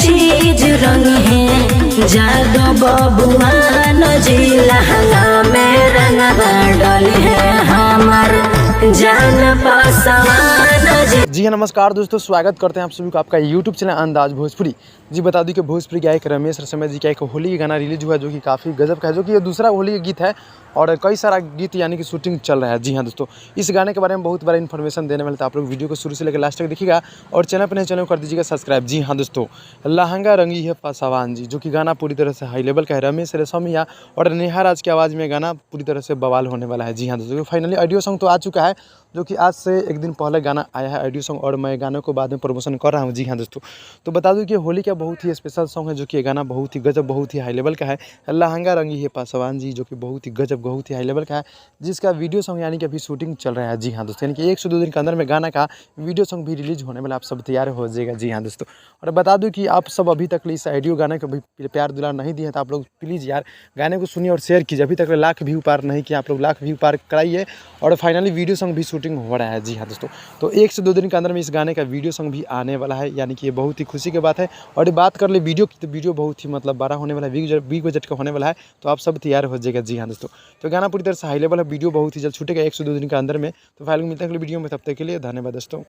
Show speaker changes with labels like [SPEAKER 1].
[SPEAKER 1] चीज रंग है जादो बबुआ नजी लहंगा में रंग डल है हमार जान पसवान
[SPEAKER 2] जी हाँ, नमस्कार दोस्तों, स्वागत करते हैं आप सभी को आपका यूट्यूब चैनल अंदाज भोजपुरी। जी बता दूं कि भोजपुरी गायक रमेश रसमय जी का एक होली का गाना रिलीज हुआ जो कि काफ़ी गजब का है, जो कि ये दूसरा होली का गीत है और कई सारा गीत यानी कि शूटिंग चल रहा है। जी हाँ दोस्तों, इस गाने के बारे में बहुत बड़ा इन्फॉर्मेशन देने वाले, तो आप लोग वीडियो को शुरू से लेकर लास्ट तक देखिएगा और चैनल पर नहीं चैनल कर दीजिएगा सब्सक्राइब। जी हाँ दोस्तों, लहंगा रंगी है पासवान जी, जो कि गाना पूरी तरह से हाई लेवल का है। रमेश रसमिया और नेहा राज की आवाज़ में गाना पूरी तरह से बवाल होने वाला है। जी हाँ दोस्तों, फाइनली ऑडियो सॉन्ग तो आ चुका है, जो कि आज से एक दिन पहले गाना आया है ऑडियो सॉन्ग, और मैं गाने को बाद में प्रमोशन कर रहा हूँ। जी हाँ दोस्तों, तो बता दूं कि होली का बहुत ही स्पेशल सॉन्ग है, जो कि ये गाना बहुत ही गजब, बहुत ही हाई लेवल का है। लहंगा रंगी है पासवान जी, जो कि बहुत ही गजब, बहुत ही हाई लेवल का है, जिसका वीडियो सॉन्ग यानी कि अभी शूटिंग चल रहा है। जी हाँ दोस्तों, यानी कि 1 से 2 दिन के अंदर में गाना का वीडियो सॉन्ग भी रिलीज होने वाला, आप सब तैयार हो जाएगा। जी हाँ दोस्तों, और बता दूँ कि आप सब अभी तक इस ऑडियो गाने को भी प्यार दुलार नहीं दिए, तो आप लोग प्लीज़ यार गाने को सुनिए और शेयर कीजिए। अभी तक लाख व्यू पार नहीं किया, आप लोग लाख व्यू पार कराइए, और फाइनली वीडियो सॉन्ग भी शूटिंग हो रहा है। जी हाँ दोस्तों, तो 1 से 2 दिन के अंदर में इस गाने का वीडियो सॉन्ग भी आने वाला है, यानी कि ये बहुत ही खुशी की बात है। और बात कर ले वीडियो की, तो वीडियो बहुत ही मतलब बड़ा होने वाला है, बिग बजट का होने वाला है, तो आप सब तैयार हो जाएगा। जी हाँ दोस्तों, तो गाना पूरी तरह से हाई लेवल है, वीडियो बहुत ही जल्द छूटेगा 1 से 2 दिन के अंदर में। तो फाइनली मिलते हैं अगले वीडियो में, तब तक के लिए धन्यवाद दोस्तों।